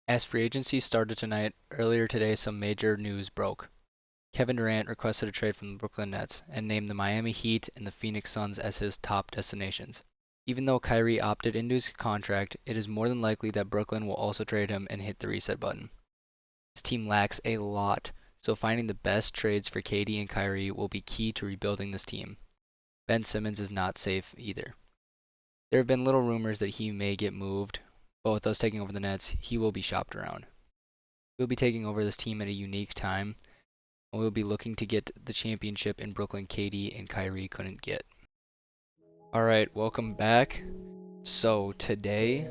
As free agency started tonight, earlier today some major news broke. Kevin Durant requested a trade from the Brooklyn Nets and named the Miami Heat and the Phoenix Suns as his top destinations. Even though Kyrie opted into his contract, it is more than likely that Brooklyn will also trade him and hit the reset button. This team lacks a lot, so finding the best trades for KD and Kyrie will be key to rebuilding this team. Ben Simmons is not safe either. There have been little rumors that he may get moved, but with us taking over the Nets, he will be shopped around. We'll be taking over this team at a unique time, and we'll be looking to get the championship in Brooklyn KD and Kyrie couldn't get. Alright, welcome back. So today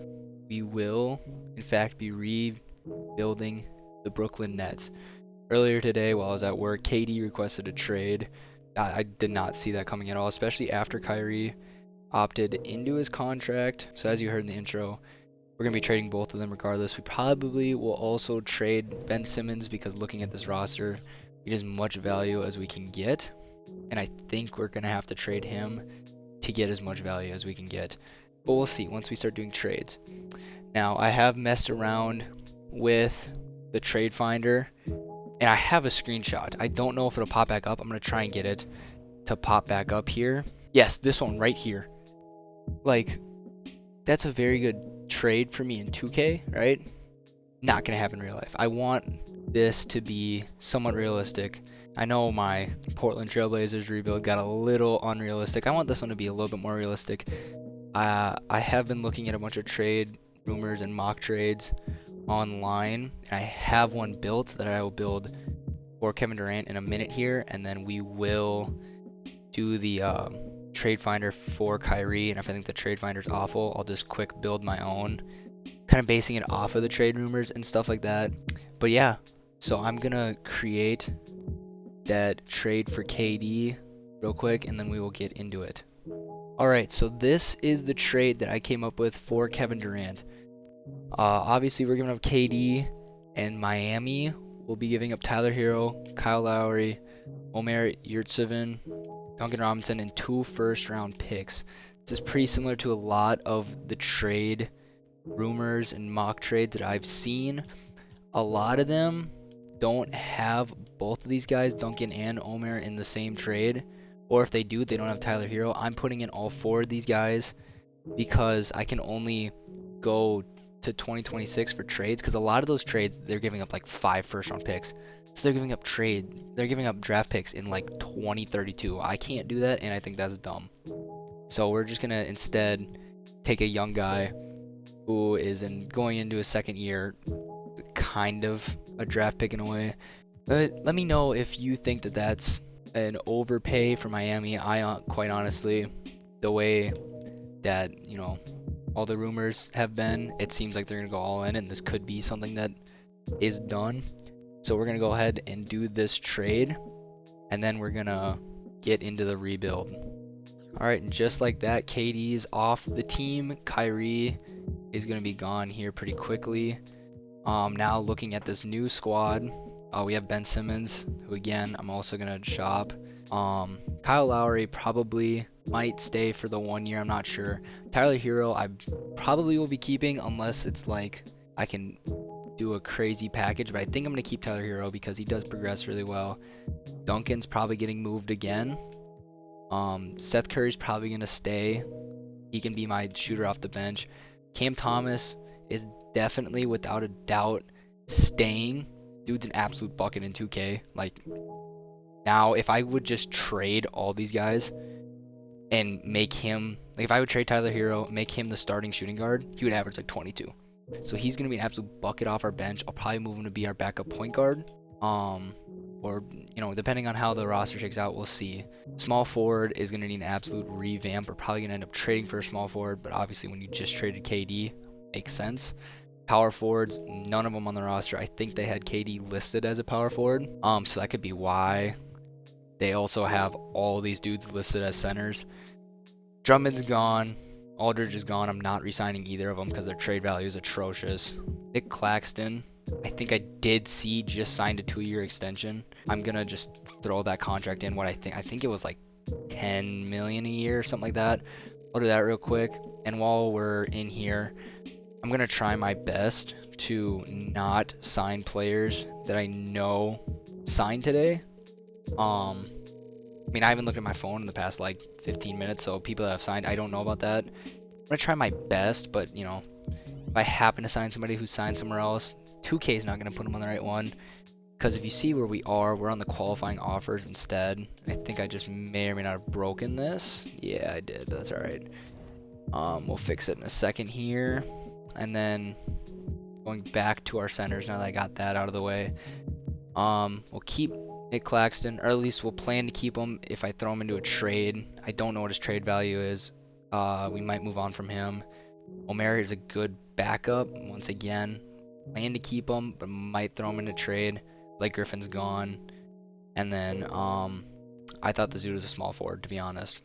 we will in fact be rebuilding the Brooklyn Nets. Earlier today while I was at work, KD requested a trade. I did not see that coming at all, especially after Kyrie opted into his contract. So as you heard in the intro, we're going to be trading both of them regardless. We probably will also trade Ben Simmons because looking at this roster, we need as much value as we can get. And I think we're going to have to trade him to get as much value as we can get. But we'll see once we start doing trades. Now, I have messed around with the trade finder, and I have a screenshot. I don't know if it'll pop back up. I'm going to try and get it to pop back up here. Yes, this one right here. Like, that's a very good trade for me in 2K, right? Not going to happen in real life. I want this to be somewhat realistic. I know my Portland Trailblazers rebuild got a little unrealistic. I want this one to be a little bit more realistic. I have been looking at a bunch of trade rumors and mock trades online, and I have one built that I will build for Kevin Durant in a minute here, and then we will do the trade finder for Kyrie. And if I think the trade finder is awful, I'll just quick build my own, kind of basing it off of the trade rumors and stuff like that. But yeah, so I'm gonna create that trade for KD real quick, and then we will get into it. Alright, so this is the trade that I came up with for Kevin Durant. Obviously, we're giving up KD, and Miami will be giving up Tyler Hero, Kyle Lowry, Omer Yurtseven, Duncan Robinson, and 2 first-round picks. This is pretty similar to a lot of the trade rumors and mock trades that I've seen. A lot of them don't have both of these guys, Duncan and Omer, in the same trade. Or if they do, they don't have Tyler Hero. I'm putting in all 4 of these guys because I can only go to 2026 for trades, because a lot of those trades, they're giving up like 5 first-round picks. So they're giving up draft picks in like 2032. I can't do that, and I think that's dumb. So we're just gonna instead take a young guy who is going into his second year, kind of a draft pick in a way. But let me know if you think that that's an overpay for Miami. I quite honestly, the way that all the rumors have been, it seems like they're gonna go all in, and this could be something that is done. So we're gonna go ahead and do this trade, and then we're gonna get into the rebuild. Alright, and just like that, KD is off the team. Kyrie is gonna be gone here pretty quickly. Now looking at this new squad, we have Ben Simmons, who again I'm also gonna shop. Kyle Lowry probably might stay for the 1 year, I'm not sure. Tyler Hero I probably will be keeping unless it's like I can do a crazy package, but I think I'm gonna keep Tyler Hero because he does progress really well. Duncan's probably getting moved again. Seth Curry's probably gonna stay. He can be my shooter off the bench. Cam Thomas is definitely, without a doubt, staying. Dude's an absolute bucket in 2K. Like, now, if I would just trade all these guys and make him, like, if I would trade Tyler Hero, make him the starting shooting guard, he would average like 22. So he's going to be an absolute bucket off our bench. I'll probably move him to be our backup point guard. Or, depending on how the roster shakes out, we'll see. Small forward is going to need an absolute revamp. We're probably going to end up trading for a small forward, but obviously when you just traded KD, makes sense. Power forwards, none of them on the roster. I think they had KD listed as a power forward. So that could be why they also have all these dudes listed as centers. Drummond's gone. Aldridge is gone. I'm not re-signing either of them because their trade value is atrocious. Nick Claxton, I think I did see just signed a 2-year extension. I'm gonna just throw that contract in. I think it was like 10 million a year or something like that. I'll do that real quick. And while we're in here, I'm gonna try my best to not sign players that I know signed today. I mean, I haven't looked at my phone in the past like 15 minutes, so people that have signed, I don't know about that. I'm gonna try my best, but you know, if I happen to sign somebody who signed somewhere else, 2K is not gonna put them on the right one. Because if you see where we are, we're on the qualifying offers instead. I think I just may or may not have broken this. Yeah, I did, but that's alright. We'll fix it in a second here. And then going back to our centers now that I got that out of the way. We'll keep Nick Claxton, or at least we'll plan to keep him if I throw him into a trade. I don't know what his trade value is. We might move on from him. Omer is a good backup. Once again, plan to keep him, but might throw him into trade. Blake Griffin's gone. And then I thought this dude was a small forward, to be honest.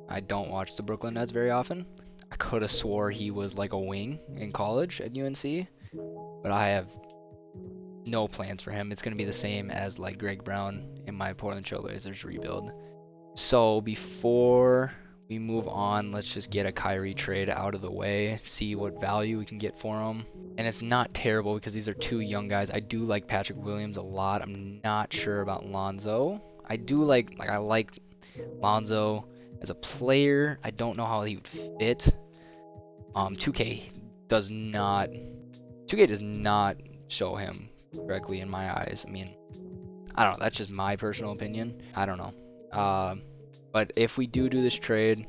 I don't watch the Brooklyn Nets very often. I could have swore he was like a wing in college at UNC, but I have no plans for him. It's going to be the same as like Greg Brown in my Portland Trailblazers rebuild. So before we move on, let's just get a Kyrie trade out of the way, see what value we can get for him. And it's not terrible because these are two young guys. I do like Patrick Williams a lot. I'm not sure about Lonzo. I like Lonzo as a player. I don't know how he would fit. 2K does not show him correctly in my eyes. I mean, I don't know. That's just my personal opinion. I don't know. But if we do this trade,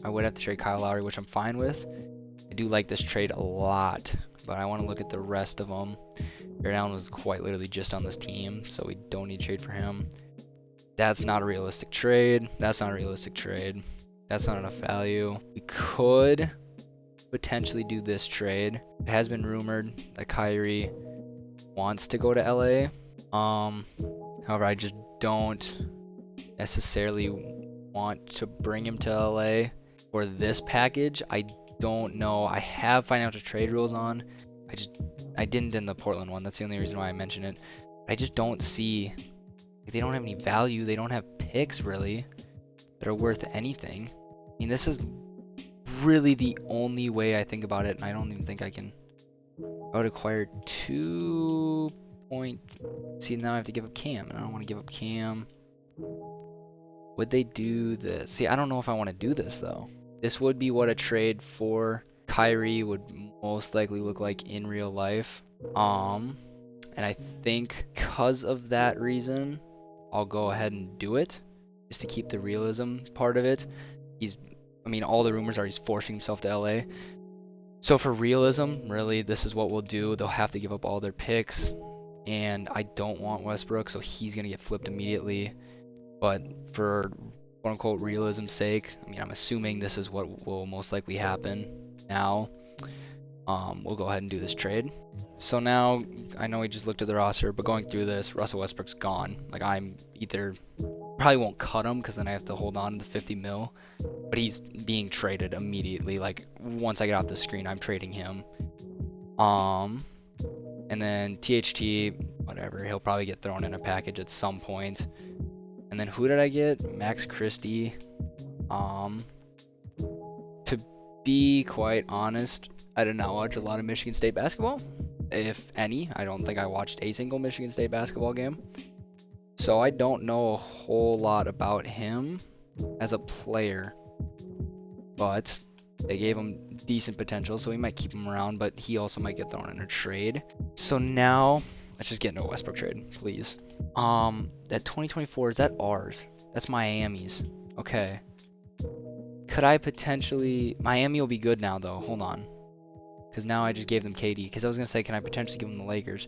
I would have to trade Kyle Lowry, which I'm fine with. I do like this trade a lot, but I want to look at the rest of them. Jarrett Allen was quite literally just on this team, so we don't need to trade for him. That's not a realistic trade. That's not a realistic trade. That's not enough value. We could potentially do this trade. It has been rumored that Kyrie wants to go to LA. However, I just don't necessarily want to bring him to LA for this package. I don't know. I have financial trade rules on. I didn't in the Portland one. That's the only reason why I mention it. I just don't see, they don't have any value. They don't have picks really that are worth anything. I mean, this is really the only way I think about it, and I don't even think I would acquire 2 point. See, now I have to give up Cam, and I don't want to give up Cam. Would they do this? See, I don't know if I want to do this though. This would be what a trade for Kyrie would most likely look like in real life. And I think because of that reason, I'll go ahead and do it just to keep the realism part of it. I mean, all the rumors are he's forcing himself to LA. So for realism, really, this is what we'll do. They'll have to give up all their picks, and I don't want Westbrook, so he's gonna get flipped immediately. But for quote-unquote realism's sake, I mean, I'm assuming this is what will most likely happen now. We'll go ahead and do this trade. So now, I know we just looked at the roster, but going through this, Russell Westbrook's gone. Like, I'm either, probably won't cut him because then I have to hold on to the 50 mil, but he's being traded immediately. Like, once I get off the screen, I'm trading him. And then THT, whatever, he'll probably get thrown in a package at some point. And then who did I get? Max Christie. To be quite honest, I did not watch a lot of Michigan State basketball, if any. I don't think I watched a single Michigan State basketball game. So I don't know a whole lot about him as a player, but they gave him decent potential, so we might keep him around, but he also might get thrown in a trade. So now, let's just get into a Westbrook trade, please. That 2024, is that ours? That's Miami's. Okay. Could I potentially... Miami will be good now, though. Hold on. Because now I just gave them KD. Because I was going to say, can I potentially give them the Lakers?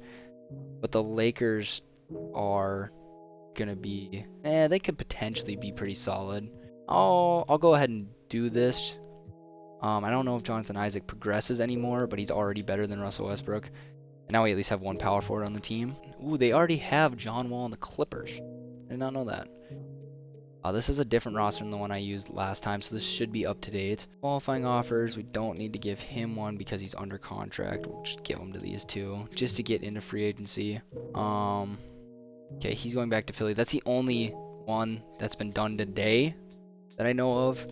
But the Lakers are going to be... they could potentially be pretty solid. I'll go ahead and do this. I don't know if Jonathan Isaac progresses anymore, but he's already better than Russell Westbrook. And now we at least have one power forward on the team. Ooh, they already have John Wall and the Clippers. I did not know that. This is a different roster than the one I used last time, so this should be up to date. Qualifying offers, we don't need to give him one because he's under contract. We'll just give him to these two, just to get into free agency. Okay, he's going back to Philly. That's the only one that's been done today that I know of.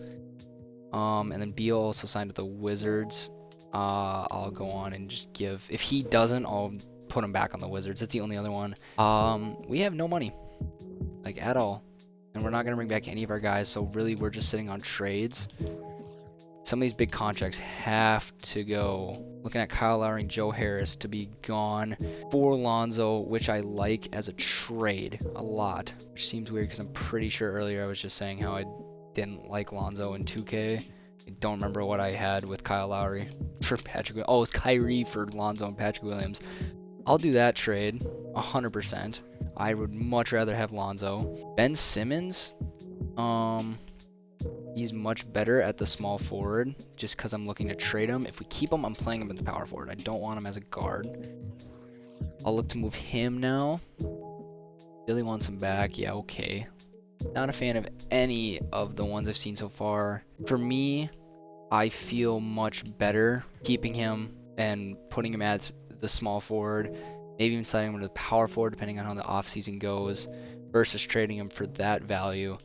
And then Beal also signed with the Wizards. I'll go on and just give. If he doesn't, I'll put him back on the Wizards. That's the only other one. We have no money, like at all, and we're not gonna bring back any of our guys. So really, we're just sitting on trades. Some of these big contracts have to go. Looking at Kyle Lowry and Joe Harris to be gone for Lonzo, which I like as a trade a lot, which seems weird because I'm pretty sure earlier I was just saying how I didn't like Lonzo in 2K. I don't remember what I had with Kyle Lowry for Patrick Williams. Oh, it was Kyrie for Lonzo and Patrick Williams. I'll do that trade 100%. I would much rather have Lonzo. Ben Simmons, he's much better at the small forward just because I'm looking to trade him. If we keep him, I'm playing him at the power forward. I don't want him as a guard. I'll look to move him now. Billy wants him back. Yeah, okay. Not a fan of any of the ones I've seen so far. For me, I feel much better keeping him and putting him at the small forward. Maybe even sliding him to the power forward depending on how the offseason goes versus trading him for that value.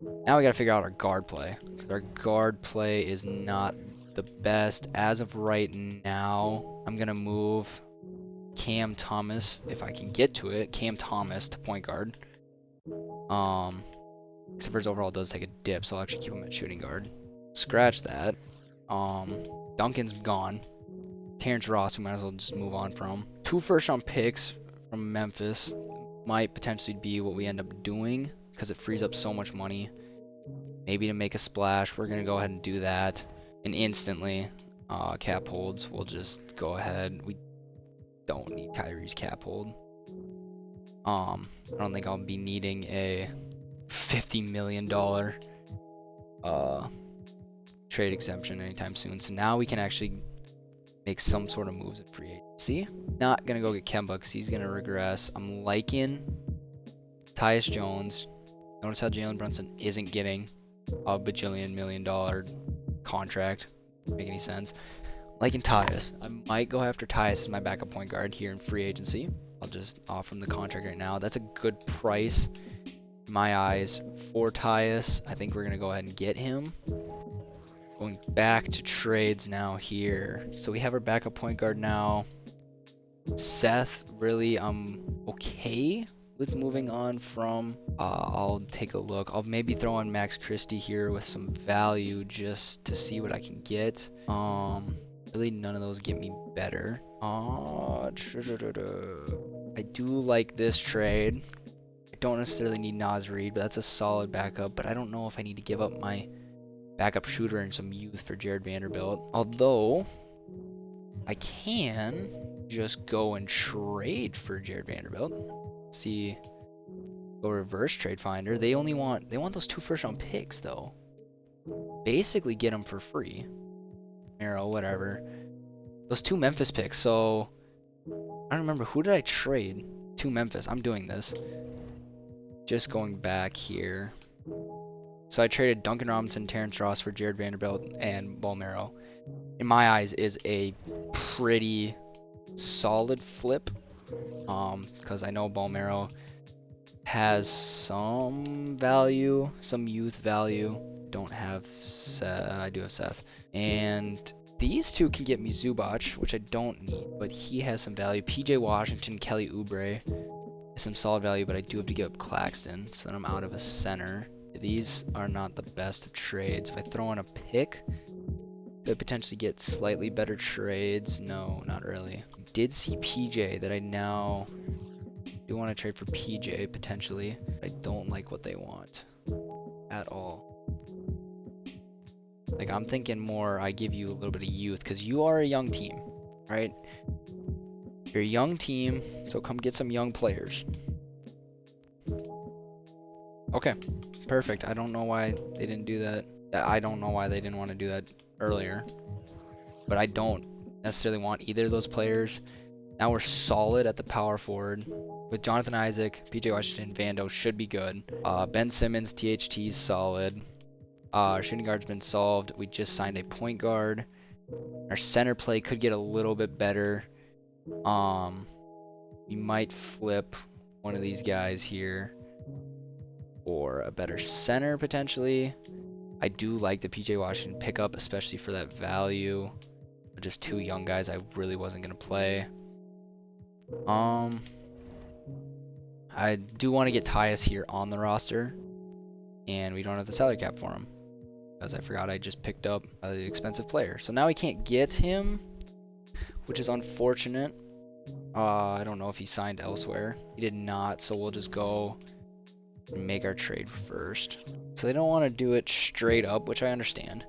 Now we got to figure out our guard play, because our guard play is not the best. As of right now, I'm going to move Cam Thomas, if I can get to it, Cam Thomas to point guard. Except for his overall does take a dip, so I'll actually keep him at shooting guard. Scratch that. Duncan's gone. Terrence Ross, we might as well just move on from. 2 first-round picks from Memphis might potentially be what we end up doing, because it frees up so much money. Maybe to make a splash, we're gonna go ahead and do that. And instantly, cap holds, we'll just go ahead. We don't need Kyrie's cap hold. I don't think I'll be needing a $50 million trade exemption anytime soon. So now we can actually make some sort of moves in free agency. Not gonna go get Kemba because he's gonna regress. I'm liking Tyus Jones. Notice how Jalen Brunson isn't getting a bajillion $1 million contract. Doesn't make any sense. Liking Tyus. I might go after Tyus as my backup point guard here in free agency. I'll just offer him the contract right now. That's a good price in my eyes for Tyus. I think we're gonna go ahead and get him. Going back to trades now here. So we have our backup point guard now. Seth, really, I'm okay with moving on from. I'll take a look. I'll maybe throw on Max Christie here with some value just to see what I can get. Really none of those get me better. I do like this trade. I don't necessarily need Naz Reid, but that's a solid backup. But I don't know if I need to give up my backup shooter and some youth for Jared Vanderbilt. Although I can just go and trade for Jared Vanderbilt. See, go reverse trade finder. They want those 2 first-round picks though. Basically get them for free. Arrow, whatever. Those 2 Memphis picks. So I don't remember, who did I trade to Memphis? I'm doing this. Just going back here. So I traded Duncan Robinson, Terrence Ross for Jared Vanderbilt and Bolmero. In my eyes, is a pretty solid flip. Because I know Bolmero has some value, some youth value. Don't have Seth. I do have Seth. And these 2 can get me Zubac, which I don't need, but he has some value. PJ Washington, Kelly Oubre has some solid value, but I do have to give up Claxton, so then I'm out of a center. These are not the best of trades. If I throw in a pick, could potentially get slightly better trades. No, not really. I did see PJ that I now do want to trade for PJ potentially. I don't like what they want at all. Like, I'm thinking more I give you a little bit of youth because you are a young team, right? You're a young team, so come get some young players. Okay, perfect. I don't know why they didn't do that. I don't know why they didn't want to do that earlier, but I don't necessarily want either of those players. Now we're solid at the power forward with Jonathan Isaac, PJ Washington, Vando should be good. Ben Simmons, THT is solid. Our shooting guard's been solved. We just signed a point guard. Our center play could get a little bit better. We might flip one of these guys here or a better center potentially. I do like the PJ Washington pickup, especially for that value. just 2 young guys I really wasn't gonna play. I do want to get Tyus here on the roster, and we don't have the salary cap for him because I forgot I just picked up an expensive player. So now we can't get him, which is unfortunate. I don't know if he signed elsewhere. He did not, so we'll just go and make our trade first. So they don't want to do it straight up, which I understand.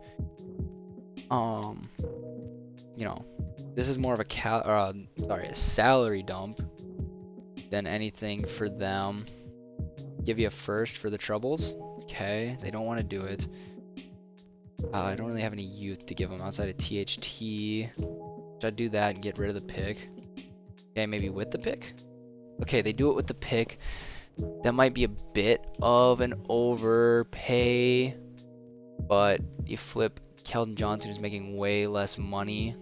You know, this is more of a salary dump than anything for them. Give you a first for the troubles. Okay, they don't want to do it. I don't really have any youth to give them outside of THT. Should I do that and get rid of the pick? Okay, maybe with the pick? Okay, they do it with the pick. That might be a bit of an overpay, but you flip Keldon Johnson, who's making way less money,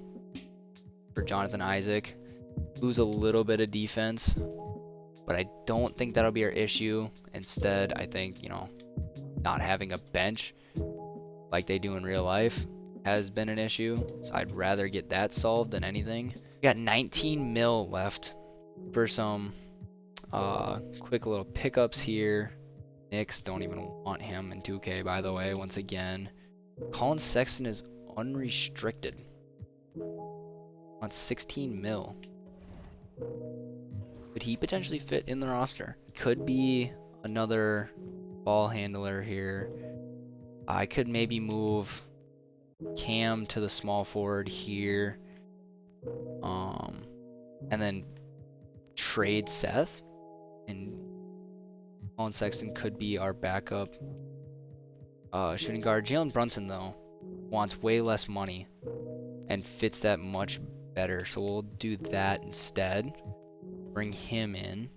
for Jonathan Isaac, who's a little bit of defense, but I don't think that'll be our issue. Instead, I think, you know, not having a bench like they do in real life has been an issue, so I'd rather get that solved than anything. We got 19 mil left for some quick little pickups here. Knicks don't even want him in 2K, by the way, once again. Colin Sexton is unrestricted. On 16 mil. Could he potentially fit in the roster? Could be another ball handler here. I could maybe move Cam to the small forward here. And then trade Seth. And Colin Sexton could be our backup shooting guard. Jalen Brunson, though, wants way less money and fits that much better. So we'll do that instead. Bring him in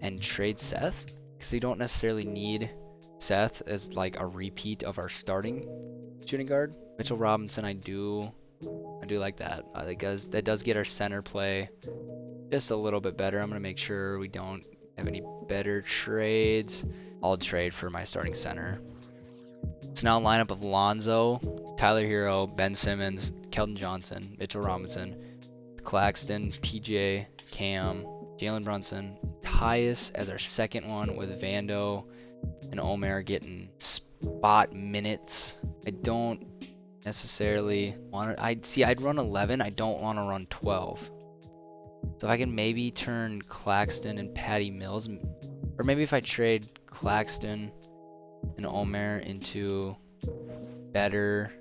and trade Seth, because we don't necessarily need Seth as like a repeat of our starting shooting guard. Mitchell Robinson, I do like that. That does get our center play just a little bit better. I'm gonna make sure we don't have any better trades. I'll trade for my starting center. It's now a lineup of Lonzo, Tyler Hero, Ben Simmons, Keldon Johnson, Mitchell Robinson, Claxton, PJ, Cam, Jalen Brunson, Tyus as our second one, with Vando and Omer getting spot minutes. I don't necessarily want to. I'd run 11. I don't want to run 12. So I can maybe turn Claxton and Patty Mills, or maybe if I trade Claxton and Omer into better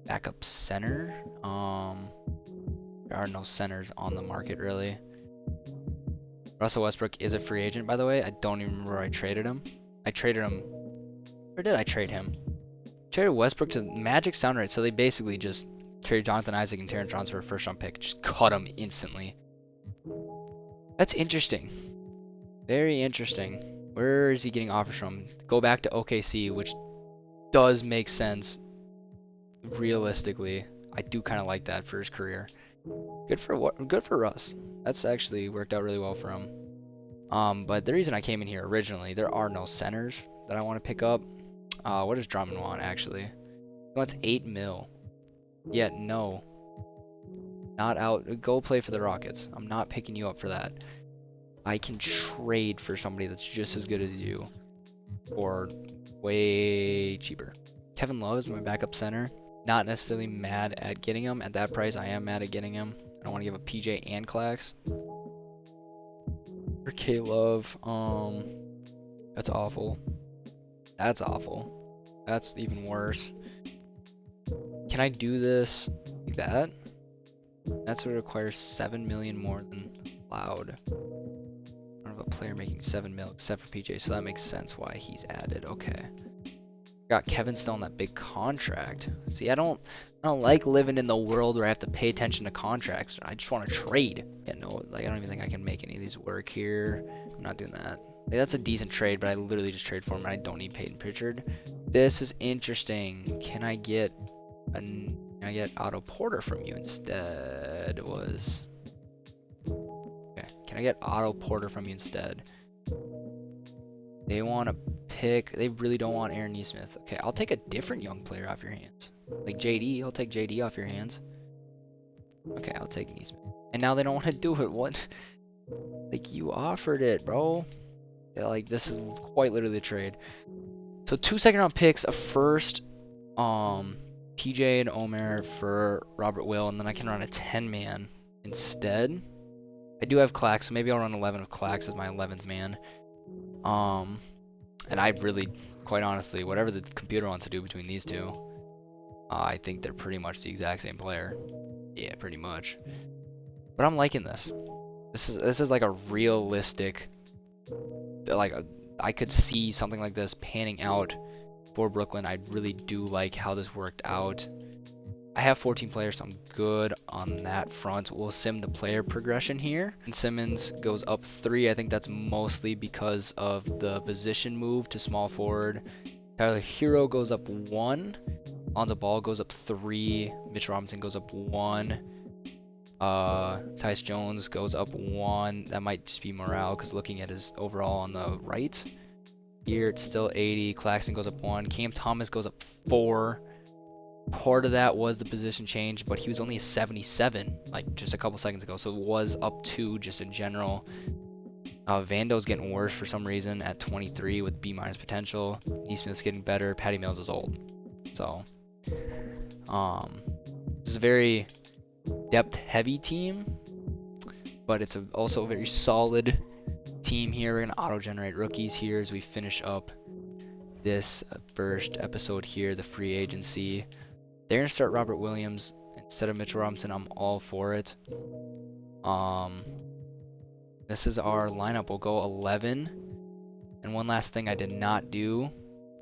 backup center. There are no centers on the market really. Russell Westbrook is a free agent, by the way. I don't even remember where I traded him. I traded him. Where did I trade him? Traded Westbrook to Magic. Sound right. So they basically just traded Jonathan Isaac and Terrence Johnson for a first round pick. Just cut him instantly. That's interesting. Very interesting. Where is he getting offers from? Go back to OKC, which does make sense realistically. I do kind of like that for his career. Good for Russ. That's actually worked out really well for him. But the reason I came in here originally, there are no centers that I want to pick up. What does Drummond want actually? He wants 8 mil. Yeah, no. Not out. Go play for the Rockets. I'm not picking you up for that. I can trade for somebody that's just as good as you for way cheaper. Kevin Love is my backup center. Not necessarily mad at getting him. At that price, I am mad at getting him. I don't want to give a PJ and Clax. For K-Love, that's awful. That's awful. That's even worse. Can I do this like that? That's what requires 7 million more than allowed. I don't have a player making 7 mil except for PJ, so that makes sense why he's added. Okay. Got Kevin still on that big contract. See, I don't like living in the world where I have to pay attention to contracts. I just want to trade. Yeah, no, like I don't even think I can make any of these work here. I'm not doing that. Like, that's a decent trade, but I literally just trade for him and I don't need Peyton Pritchard. This is interesting. Can I get Otto Porter from you instead? Okay. Can I get Otto Porter from you instead? They want a pick. They really don't want Aaron Nesmith. Okay, I'll take a different young player off your hands. Like JD, I'll take JD off your hands. Okay, I'll take Nesmith. And now they don't want to do it. What? Like, you offered it, bro. Yeah, like, this is quite literally a trade. So 2 second-round picks, a first, PJ and Omer for Robert Will, and then I can run a 10-man instead. I do have Clax, so maybe I'll run 11 of Clax as my 11th man. And I really, quite honestly, whatever the computer wants to do between these two, I think they're pretty much the exact same player. Yeah, pretty much. But I'm liking this. This is like a realistic, like I could see something like this panning out for Brooklyn. I really do like how this worked out. I have 14 players, so I'm good on that front. We'll sim the player progression here. And Simmons goes up 3. I think that's mostly because of the position move to small forward. Tyler Hero goes up 1. Lonzo Ball goes up 3. Mitch Robinson goes up 1. Tyus Jones goes up 1. That might just be morale, because looking at his overall on the right here, it's still 80. Claxton goes up 1. Cam Thomas goes up 4. Part of that was the position change, but he was only a 77 like just a couple seconds ago, so it was up 2 just in general. Vando's getting worse for some reason at 23 with B- potential. Nesmith's getting better. Patty Mills is old. So this is a very depth-heavy team, but it's also a very solid team here. We're gonna auto-generate rookies here as we finish up this first episode here, the free agency. They're gonna start Robert Williams instead of Mitchell Robinson. I'm all for it. This is our lineup. We'll go 11. And one last thing I did not do.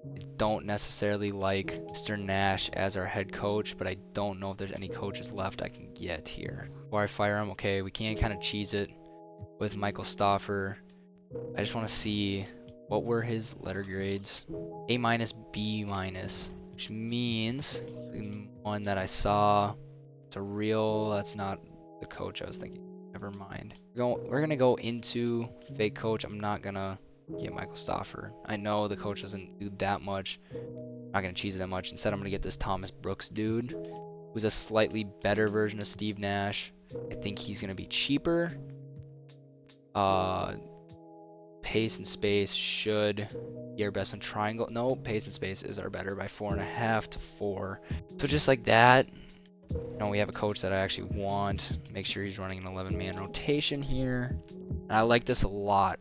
I don't necessarily like Mr. Nash as our head coach, but I don't know if there's any coaches left I can get here. Before I fire him, okay, we can kind of cheese it with Michael Stauffer. I just want to see what were his letter grades. A-, B-, which means the one that I saw, it's a real, that's not the coach I was thinking. Never mind. We're gonna go into fake coach. I'm not gonna get Michael Stauffer. I know the coach doesn't do that much. I'm not gonna cheese it that much. Instead, I'm gonna get this Thomas Brooks dude, who's a slightly better version of Steve Nash. I think he's gonna be cheaper. Pace and space should be our best on triangle. No, pace and space is our better by 4.5 to 4. So just like that, you know, we have a coach that I actually want. Make sure he's running an 11-man rotation here. And I like this a lot.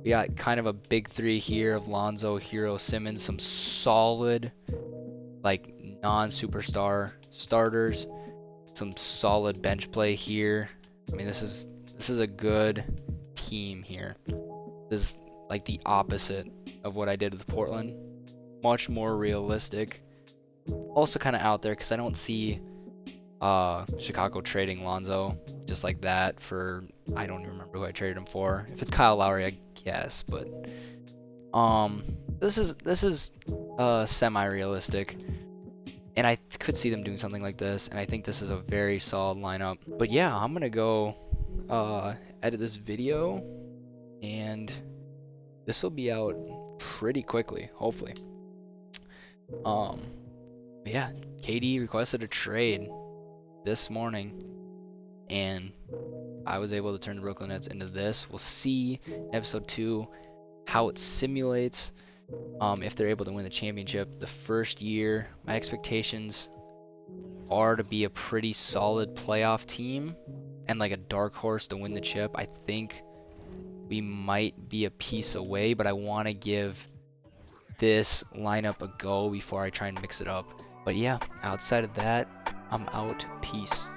We got kind of a big 3 here of Lonzo, Hero, Simmons, some solid, like non-superstar starters, some solid bench play here. I mean, this is a good team here. This is like the opposite of what I did with Portland. Much more realistic. Also kind of out there because I don't see Chicago trading Lonzo just like that for, I don't even remember who I traded him for. If it's Kyle Lowry, I guess, but this is semi-realistic, and I could see them doing something like this, and I think this is a very solid lineup. But yeah, I'm gonna go edit this video, and this will be out pretty quickly, hopefully. Yeah, KD requested a trade this morning, and I was able to turn the Brooklyn Nets into this. We'll see in episode 2 how it simulates, if they're able to win the championship the first year. My expectations are to be a pretty solid playoff team and like a dark horse to win the chip. I think we might be a piece away, but I want to give this lineup a go before I try and mix it up. But yeah, outside of that, I'm out. Peace.